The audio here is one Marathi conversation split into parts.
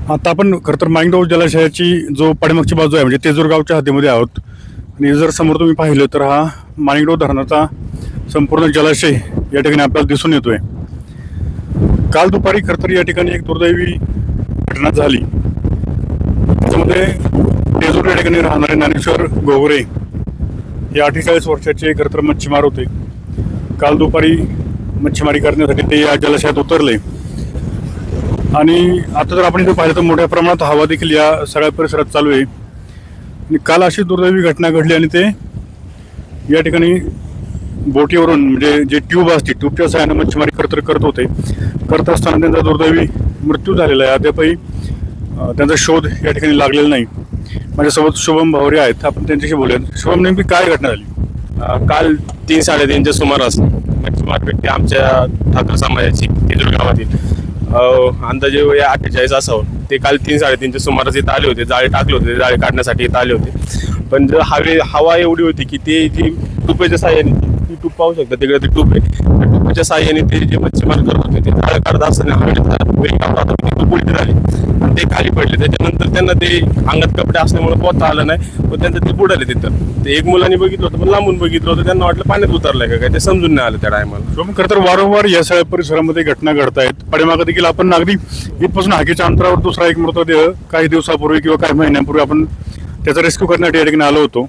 आता आपण खरं तर माणिकडोह जलाशयाची जो पाठीमागची बाजू आहे म्हणजे तेजूर गावच्या हद्दीमध्ये आहोत आणि जर समोर तुम्ही पाहिलं तर हा माणिकडोह धरणाचा संपूर्ण जलाशय या ठिकाणी आपल्याला दिसून येतोय. काल दुपारी खरं तर या ठिकाणी एक दुर्दैवी घटना झाली. त्याच्यामध्ये तेजूर या ठिकाणी राहणारे ज्ञानेश्वर गोगरे हे 48 वर्षाचे खरं तर मच्छीमार होते. काल दुपारी मच्छीमारी करण्यासाठी ते या जलाशयात उतरले आणि आता जर आपण इथे पाहिलं तर मोठ्या प्रमाणात हवा देखील या सगळ्या परिसरात चालू आहे. आणि काल अशी दुर्दैवी घटना घडली आणि ते या ठिकाणी बोटीवरून म्हणजे जे ट्यूब असते ट्यूबच्या सहाय्याने मच्छीमारी करत होते. करत असताना त्यांचा दुर्दैवी मृत्यू झालेला आहे. अद्यापही त्यांचा शोध या ठिकाणी लागलेला नाही. माझ्यासोबत शुभम भावरे आहेत, आपण त्यांच्याशी बोलूया. शुभम, नेमकी काय घटना झाली? काल 3-3:30च्या सुमारास मच्छीमार व्यक्ती आमच्या ठाकर समाजाची तेजूर गावातील अंदाजे 48 असावं, ते काल 3-3:30च्या सुमारास इथं आले होते. जाळे टाकले होते, जाळे काढण्यासाठी इथं आले होते. पण हवा एवढी होती की ते टुपेच्या साह्याने, ती टूप पाहू शकता तिकडे ती टूप आहे, त्या टुपेच्या साह्याने ते जे मच्छीमार करत होते ते जाळे काढत असताना हवेत टूप उलटी झाली आणि ते खाली पडले. त्याच्यानंतर त्यांना ते अंगात कपडे असल्यामुळे पोहता आलं नाही, पण त्यांचं ते बुडाले तिथं. ते एक मुलांनी बघितलं होतं, पण लांबून बघितलं होतं, त्यांना वाटलं पाण्यात उतरलंय का काय, ते समजून नाही आलं त्या टायमाला. खरं तर वारंवार या सगळ्या परिसरामध्ये घटना घडत आहेत. पाठीमागे देखील आपण अगदी इथपासून हाकेच्या अंतरावर दुसरा एक मृतदेह काही दिवसापूर्वी किंवा काही महिन्यांपूर्वी आपण त्याचा रेस्क्यू करण्यासाठी या ठिकाणी आलो होतो.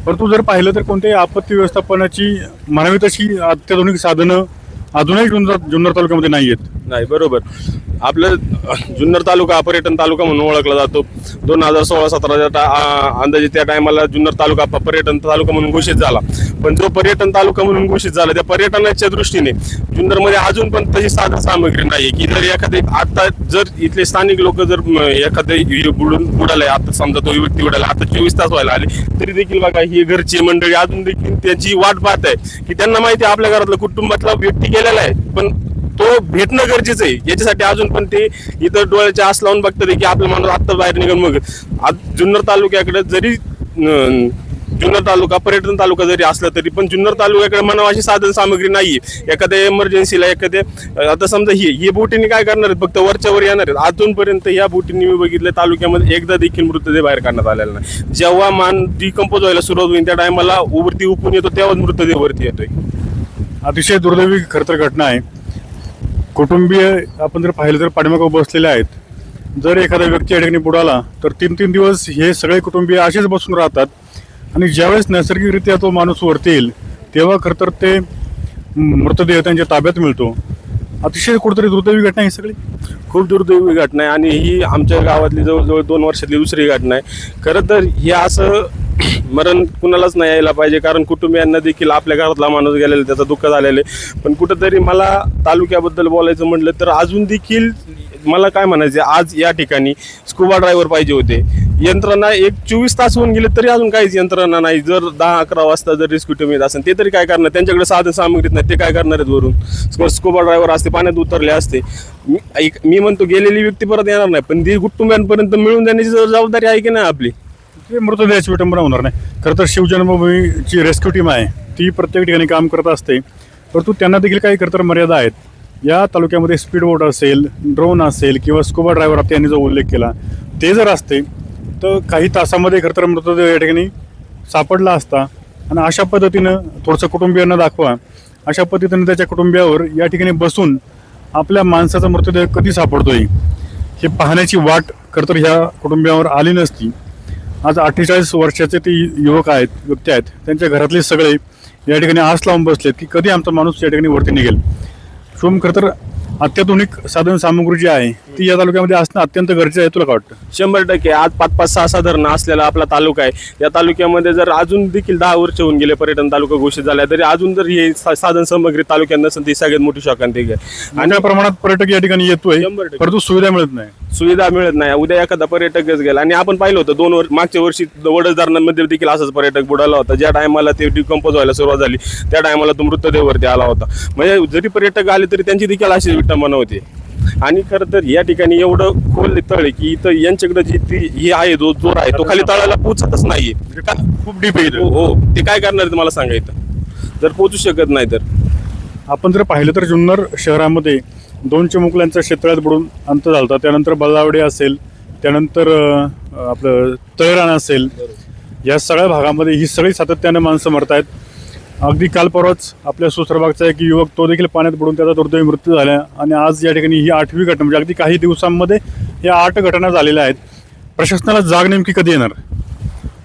परंतु जर पाहिलं तर कोणत्याही आपत्ती व्यवस्थापनाची म्हणावी तशी अत्याधुनिक साधनं अजूनही जुन्नर तालुक्यामध्ये नाही आहेत. नाही, बरोबर. आपलं जुन्नर तालुका पर्यटन तालुका म्हणून ओळखला जातो. 2016-17 अंदाजे त्या टायमाला जुन्नर तालुका पर्यटन तालुका म्हणून घोषित झाला. पण जो पर्यटन तालुका म्हणून घोषित झाला त्या पर्यटनाच्या दृष्टीने जुन्नरमध्ये अजून पण तशी साधन सामग्री नाही की जर एखादे आता जर इथले स्थानिक लोक जर एखादे बुडाले, आता समजा तो व्यक्ती बुडाला, आता 24 तास व्हायला आले, तरी देखील बघा ही घरची मंडळी अजून देखील त्याची वाट पाहत आहे की त्यांना माहिती आहे आपल्या घरातला कुटुंबातला व्यक्ती गेलेला आहे, पण तो भेटणं गरजेचं आहे. याच्यासाठी अजून पण ते इतर डोळ्याचे आस लावून बघतात की आपला माणूस आत्ता बाहेर निघून. मग आज जुन्नर तालुक्याकडे जरी जुन्नर तालुका पर्यटन तालुका जरी असला तरी पण जुन्नर तालुक्याकडे म्हणावं अशी साधन सामग्री नाहीये. एखाद्या इमर्जन्सीला आता समजा ही बोटीने काय करणार आहेत, फक्त वरच्यावर येणार आहेत. अजूनपर्यंत या बोटीने मी बघितलं तालुक्यामध्ये एकदा देखील मृतदेह बाहेर काढण्यात आलेला नाही. जेव्हा मान डिकम्पोज व्हायला सुरुवात होईल त्या टायमाला वरती उपून येतो, तेव्हाच मृतदेह वरती येतोय. अतिशय दुर्दैवी खरं तर घटना आहे. कुटुंबीय आपण जर पाहिलं तर पाठीमागे बसलेले आहेत. जर एखादा व्यक्ती या ठिकाणी बुडाला तर 3-3 दिवस हे सगळे कुटुंबीय असेच बसून राहतात आणि ज्यावेळेस नैसर्गिकरित्या तो माणूस वरती येईल तेव्हा खरं तर ते मृतदेह त्यांच्या ताब्यात मिळतो. अतिशय कुठेतरी दुर्दैवी घटना ही सगळी खूप दुर्दैवी घटना आहे आणि ही आमच्या गावातली जवळजवळ 2 वर्षातली दुसरी घटना आहे. खरं तर हे असं मरण कुणालाच नाही यायला पाहिजे, कारण कुटुंबियांना देखील आपल्या घरातला माणूस गेलेला त्याचं दुःख झालेलं आहे. पण कुठंतरी मला तालुक्याबद्दल बोलायचं म्हटलं तर अजून देखील मला काय म्हणायचं, आज या ठिकाणी स्कुबा ड्रायव्हर पाहिजे होते. यंत्रणा 24 तास होऊन गेले तरी अजून काहीच यंत्रणा नाही. जर 10-11 वाजता जर रेस्क्यू टीम येत असेल ते तरी काय करणार, त्यांच्याकडे साधन सामग्रीत नाही, ते काय करणार आहेत वरून. स्कुबा ड्रायव्हर असते, पाण्यात उतरले असते. मी म्हणतो गेलेली व्यक्ती परत येणार नाही, पण ती कुटुंबियांपर्यंत मिळून देण्याची जबाबदारी आहे की नाही आपली. ते मृतदेहाची विटंबना होणार नाही. खरं तर शिवजन्मभूमीची रेस्क्यू टीम आहे ती प्रत्येक ठिकाणी काम करत असते, परंतु त्यांना देखील काही खरं तर मर्यादा आहेत. या तालुक्यामध्ये स्पीड बोट असेल, ड्रोन असेल किंवा स्कुबा ड्रायव्हर त्यांनी जो उल्लेख केला ते जर असते तर काही तासामध्ये खरं तर मृतदेह या ठिकाणी सापडला असता. आणि अशा पद्धतीनं थोडंसं कुटुंबियांना दाखवा, अशा पद्धतीनं त्याच्या कुटुंबियावर या ठिकाणी बसून आपल्या माणसाचा मृतदेह कधी सापडतोय हे पाहण्याची वाट खरं तर ह्या कुटुंबियावर आली नसती. आज 48 वर्षाचे ते युवक आहेत, व्यक्ती आहेत, त्यांच्या घरातले सगळे या ठिकाणी आस लावून बसलेत की कधी आमचा माणूस या ठिकाणी वरती निघेल. शुभम, खरं तर अत्याधुनिक साधन सामुग्री जी आहे ती या तालुक्यामध्ये असणं अत्यंत गरजेचं आहे. तुला काय वाटतं? 100% आज 5-5-6 धरणं असलेला आपला तालुका आहे. या तालुक्यामध्ये जर अजून देखील 10 वर्ष होऊन गेले पर्यटन तालुका घोषित झाला तरी अजून जर ही साधन सामग्री तालुक्यात नसेल ती सगळ्यात मोठी शोकांतिका आहे. आणि प्रमाणात पर्यटक या ठिकाणी येतोय, 100% परंतु सुविधा मिळत नाही. सुविधा मिळत नाही. उद्या एखादा पर्यटकच गेला आणि आपण पाहिलं होतं मागच्या वर्षी वडस धरणांमध्ये देखील असाच पर्यटक बुडाला होता. ज्या टायमाला ते डिकम्पोज व्हायला सुरुवात झाली त्या टायमाला तो मृतदेहावरती आला होता. म्हणजे जरी पर्यटक आले तरी त्यांची देखील अशी विटंबना होती. आणि खरं तर या ठिकाणी एवढं खोल तळ आहे की इथं यांच्याकडे जी ही आहे जो जोर आहे तो खाली तळाला पोचतच नाहीये. खूप डीप आहे. हो, ते काय करणार मला सांगायचं जर पोचू शकत नाही तर. आपण जर पाहिलं तर जुन्नर शहरामध्ये 2 चिमुकल्यांचा शेततळ्यात बुडून अंत झाला. त्यानंतर बल्लावडे असेल त्यानंतर आपलं तळेरान असेल, या सगळ्या भागामध्ये ही सगळी सातत्याने माणसं मरत आहेत. अगदी काल परवाच आपल्या सुसरबागचा एक युवक तो देखील पाण्यात बुडून त्याचा दुर्दैवी मृत्यू झाला आणि आज या ठिकाणी ही 8वी घटना, म्हणजे अगदी काही दिवसांमध्ये या 8 घटना झालेल्या आहेत. प्रशासनाला जाग नेमकी कधी येणार?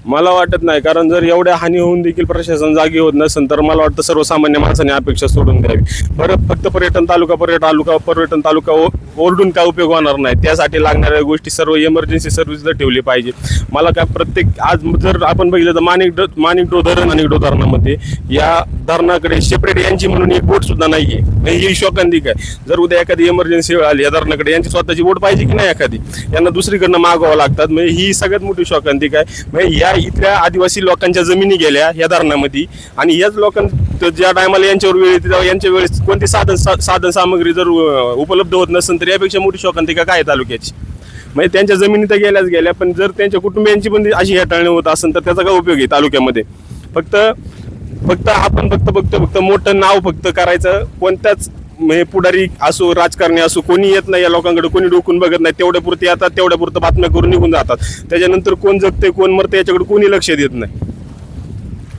मला वाटत नाही, कारण जर एवढ्या हानी होऊन देखील प्रशासन जागी होत नसेल तर मला वाटतं सर्वसामान्य माणसाने अपेक्षा सोडून द्यावी. बरं, फक्त पर्यटन तालुका ओरडून काय उपयोग होणार नाही. त्यासाठी लागणाऱ्या गोष्टी सर्व इमर्जन्सी सर्व्हिस जर ठेवली पाहिजे. मला काय प्रत्येक आज जर आपण बघितलं तर माणिकडो धरणामध्ये या धरणाकडे सेपरेट यांची म्हणून एक बोट सुद्धा नाहीये. ही शोकांतिक आहे. जर उद्या एखादी इमर्जन्सी वेळ आली या धरणाकडे, यांची स्वतःची बोट पाहिजे की नाही एखादी, यांना दुसरीकडनं मागवावं लागतात. म्हणजे ही सगळ्यात मोठी शोकांतिक आहे. म्हणजे या इथल्या आदिवासी लोकांच्या जमिनी गेल्या या धरणामध्ये आणि याच लोकांना ज्या टायमाला यांच्यावर वेळ येते तेव्हा यांच्या वेळेस कोणती साधन सामग्री जर उपलब्ध होत नसेल तर यापेक्षा मोठी शोकांतिका काय तालुक्याची. म्हणजे त्यांच्या जमिनी तर गेल्या, पण जर त्यांच्या कुटुंबियांची पण अशी हेटाळणी होत असेल तर त्याचा काय उपयोग आहे तालुक्यामध्ये. फक्त आपण फक्त मोठं नाव फक्त करायचं. कोणत्याच म्हणजे पुढारी असो, राजकारणी असो, कोणी येत नाही या लोकांकडे, कोणी डोकून बघत नाही. तेवढ्यापुरते येतात, तेवढ्यापुरतं बातम्या करून निघून जातात. त्याच्यानंतर कोण जगते कोण मरते याच्याकडे कोणी लक्ष देत नाही.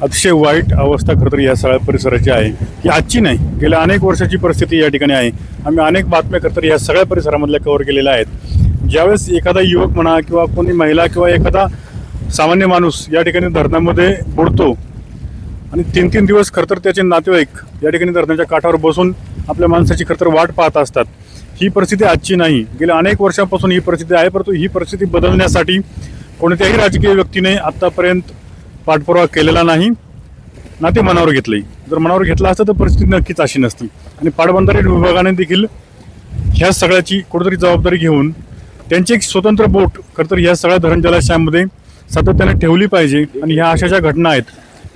अतिशय वाईट अवस्था खरं तर या सगळ्या परिसराची आहे. ही आजची नाही, गेल्या अनेक वर्षाची परिस्थिती या ठिकाणी आहे. आम्ही अनेक बातम्या खरं तर या सगळ्या परिसरामधल्या कव्हर केलेल्या आहेत. ज्यावेळेस एखादा युवक म्हणा किंवा कोणी महिला किंवा एखादा सामान्य माणूस या ठिकाणी धरणामध्ये बुडतो आणि 3-3 दिवस खरं तर त्याचे नातेवाईक या ठिकाणी धरणाच्या काठावर बसून आपल्या माणसाची खरं तर वाट पाहत असतात. ही परिस्थिती आजची नाही, गेल्या अनेक वर्षांपासून ही परिस्थिती आहे. परंतु ही परिस्थिती बदलण्यासाठी कोणत्याही राजकीय व्यक्तीने आत्तापर्यंत पाठपुरावा केलेला नाही, ना ते मनावर घेतलंय. जर मनावर घेतला असतं तर परिस्थिती नक्कीच अशी नसती. आणि पाटबंधारे विभागाने देखील ह्या सगळ्याची कुठेतरी जबाबदारी घेऊन त्यांची एक स्वतंत्र बोट खरं तर ह्या सगळ्या धरण जलाशयामध्ये सातत्याने ठेवली पाहिजे आणि ह्या अशा ज्या घटना आहेत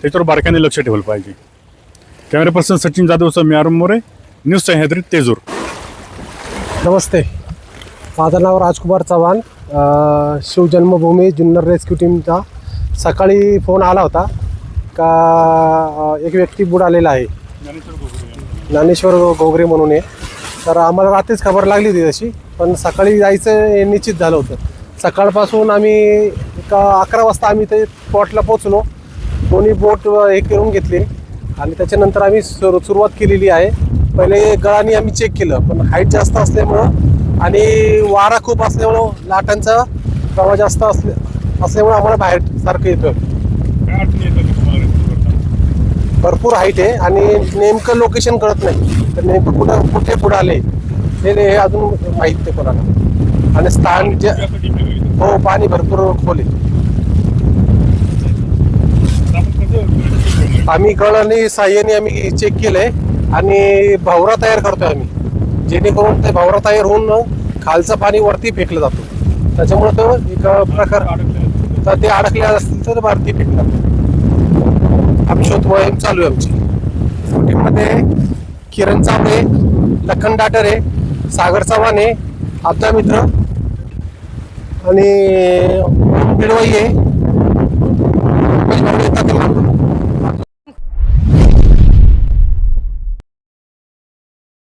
त्याच्यावर बारकाईने लक्ष ठेवलं पाहिजे. कॅमेरा पर्सन सचिन जाधव, मी आरंभ मोरे, न्यूज सह्याद्री, तेजूर. नमस्ते, माझं नाव राजकुमार चव्हाण, शिवजन्मभूमी जुन्नर रेस्क्यू टीमचा. सकाळी फोन आला होता का एक व्यक्ती बुडालेला आहे, ज्ञानेश्वर घोगरे म्हणून आहे. तर आम्हाला रात्रीच खबर लागली होती तशी, पण सकाळी जायचं हे निश्चित झालं होतं. सकाळपासून आम्ही 11 वाजता आम्ही ते स्पॉटला पोचलो. दोन्ही बोट हे करून घेतले आणि त्याच्यानंतर आम्ही सुरुवात केलेली आहे. पहिले गळाने आम्ही चेक केलं, पण हाईट जास्त असल्यामुळं आणि वारा खूप असल्यामुळं लाटांचा प्रवाह जास्त असल्यामुळं आम्हाला बाहेर सारखं येतोय. भरपूर हाईट आहे आणि नेमकं लोकेशन कळत नाही, तर नेमकं कुठे बुडाले हे अजून माहीत नाही कोणाला. आणि स्थान जे हो, पाणी भरपूर खोल आहे. आम्ही गळाने साह्याने आम्ही चेक केलंय आणि भावरा तयार करतोय आम्ही, जेणेकरून ते भावरा तयार होऊन खालचं पाणी वरती फेकलं जातो. त्याच्यामुळे तो एक प्रकार तर ते अडकले असतील तर वरती फेकणार. आम्ही शोध मोहीम चालू आहे आमची. टीममध्ये किरण चावडे, लखन डाटरे, सागर चव्हाणे, आब्दा मित्र आणि बिडवाई आहे.